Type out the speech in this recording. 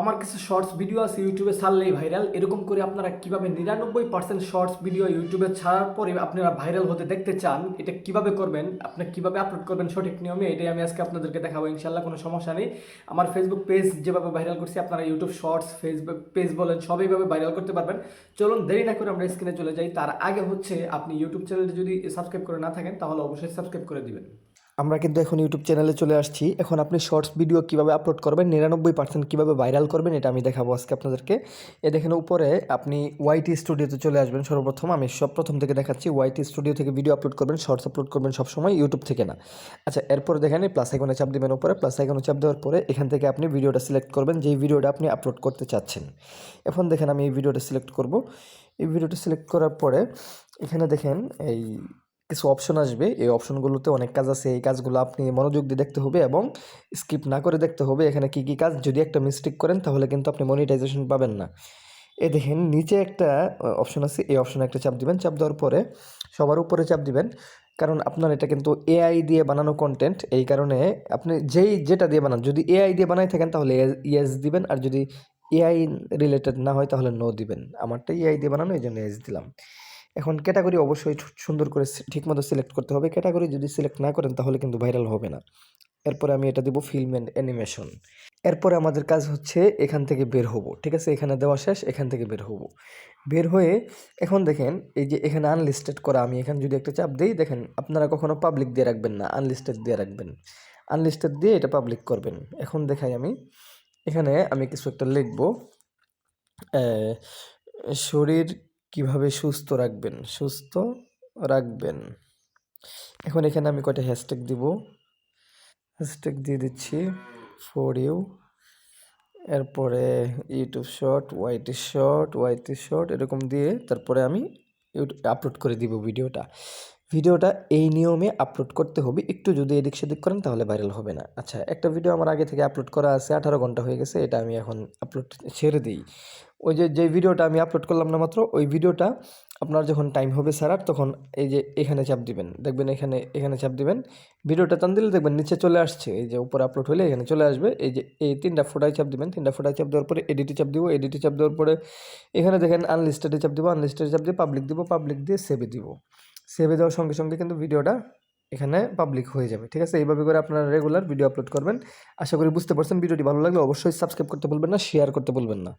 আমার কিছু shorts video আছে ইউটিউবে ছাড়লেই ভাইরাল। এরকম করে আপনারা কিভাবে 99% শর্টস ভিডিও ইউটিউবে ছাড়ার পরে আপনারা ভাইরাল হতে দেখতে চান, এটা কিভাবে করবেন, আপনি কিভাবে আপলোড করবেন সঠিক নিয়মে, এটাই আমি আজকে আপনাদেরকে দেখাবো ইনশাল্লাহ। কোনো সমস্যা নেই। আমার ফেসবুক পেজ যেভাবে ভাইরাল করছি আপনারা ইউটিউব শর্টস ফেসবুক পেজ বলেন সবইভাবে ভাইরাল করতে পারবেন। চলুন দেরি না করে আমরা স্ক্রিনে চলে যাই। তার আগে হচ্ছে আপনি ইউটিউব চ্যানেলটি যদি সাবস্ক্রাইব করে না থাকেন তাহলে অবশ্যই সাবস্ক্রাইব করে দিবেন। আমরা কিন্তু এখন ইউটিউব চ্যানেলে চলে আসছি। এখন আপনি শর্টস ভিডিও কিভাবে আপলোড করবেন, 99% কিভাবে ভাইরাল করবেন, এটা আমি দেখাবো আজকে আপনাদেরকে। দেখেন উপরে আপনি ওয়াইটি স্টুডিওতে চলে আসবেন। সর্বপ্রথম আমি প্রথম থেকে দেখাচ্ছি। ওয়াইটি স্টুডিও থেকে ভিডিও আপলোড করবেন, শর্টস আপলোড করবেন সবসময় ইউটিউব থেকে না। আচ্ছা, এরপরে দেখেন প্লাস আইকনে চাপ দিবেন। উপরে প্লাস আইকনে চাপ দেওয়ার পরে এখান থেকে আপনি ভিডিওটা সিলেক্ট করবেন, যেই ভিডিওটা আপনি আপলোড করতে চাচ্ছেন। এখন দেখেন আমি এই ভিডিওটা সিলেক্ট করব। এই ভিডিওটা সিলেক্ট করার পরে এখানে দেখেন এই কিছু অপশন আসবে। এই অপশনগুলোতে অনেক কাজ আছে। এই কাজগুলো আপনি মনোযোগ দিয়ে দেখতে হবে এবং স্কিপ না করে দেখতে হবে। এখানে কি কি কাজ, যদি একটা মিস্টেক করেন তাহলে কিন্তু আপনি মনিটাইজেশন পাবেন না। দেখেন নিচে একটা অপশন আছে, এই অপশনে একটা চাপ দিবেন। চাপ দেওয়ার পরে সবার উপরে চাপ দিবেন, কারণ আপনার এটা কিন্তু এআই দিয়ে বানানো কন্টেন্ট। এই কারণে আপনি যেটা দিয়ে বানান, যদি এআই দিয়ে বানাই থাকেন তাহলে ইয়েস দিবেন, আর যদি এআই রিলেটেড না হয় তাহলে নো দিবেন। আমারটা এআই দিয়ে বানানো, এই জন্য ইয়েস দিলাম। এখন ক্যাটাগরি অবশ্যই সুন্দর করে ঠিকমতো সিলেক্ট করতে হবে। ক্যাটাগরি যদি সিলেক্ট না করেন তাহলে কিন্তু ভাইরাল হবে না। এরপরে আমি এটা দেবো ফিল্ম অ্যান্ড অ্যানিমেশন। এরপরে আমাদের কাজ হচ্ছে এখান থেকে বের হব। ঠিক আছে, এখানে দেওয়া শেষ, এখান থেকে বের হব। বের হয়ে এখন দেখেন এই যে এখানে আনলিস্টেড করা, আমি এখানে যদি একটা চাপ দিই, দেখেন আপনারা কখনো পাবলিক দিয়ে রাখবেন না, আনলিস্টেড দিয়ে রাখবেন। আনলিস্টেড দিয়ে এটা পাবলিক করবেন। এখন দেখাই আমি, এখানে আমি কিছু একটা লিখব, শরীর কিভাবে সুস্থ রাখবেন, সুস্থ রাখবেন। এখন এখানে আমি কয়টা হ্যাশট্যাগ দিব, হ্যাশট্যাগ দিয়ে দিচ্ছি ফর ইউ। এরপরে ইউটিউব শর্ট, ওয়াইটি শর্ট এরকম দিয়ে তারপরে আমি আপলোড করে দিব ভিডিওটা। ভিডিওটা এই নিয়মে আপলোড করতে হবে। একটু যদি এদিক সেদিক করেন তাহলে ভাইরাল হবে না। আচ্ছা, একটা ভিডিও আমার আগে থেকে আপলোড করা আছে, 18 ঘন্টা হয়ে গেছে। এটা আমি এখন আপলোড ছেড়ে দিই। ওই যে ভিডিওটা আমি আপলোড করলাম না মাত্র, ওই ভিডিওটা আপনার যখন টাইম হবে ছাড়ার, তখন এই যে এখানে চাপ দিবেন, দেখবেন এখানে চাপ দিবেন। ভিডিওটা টান দিলে দেখবেন নিচে চলে আসছে, এই যে উপরে আপলোড হলে এখানে চলে আসবে। এই যে এই 3টা ফোটায় চাপ দিবেন। 3টা ফোটায় চাপ দেওয়ার পরে এডিটে চাপ দিব। এডিটে চাপ দেওয়ার পরে এখানে দেখেন আনলিস্টেডে চাপ দিব। আনলিস্টেডে চাপ দিয়ে পাবলিক দিব। পাবলিক দিয়ে সেভে দিব। সেভে দেওয়ার সঙ্গে সঙ্গে কিন্তু ভিডিওটা এখানে পাবলিক হয়ে যাবে। ঠিক আছে, এইভাবে করে আপনারা রেগুলার ভিডিও আপলোড করবেন। আশা করি বুঝতে পারছেন। ভিডিওটি ভালো লাগলে অবশ্যই সাবস্ক্রাইব করতে ভুলবেন না, শেয়ার করতে ভুলবেন না।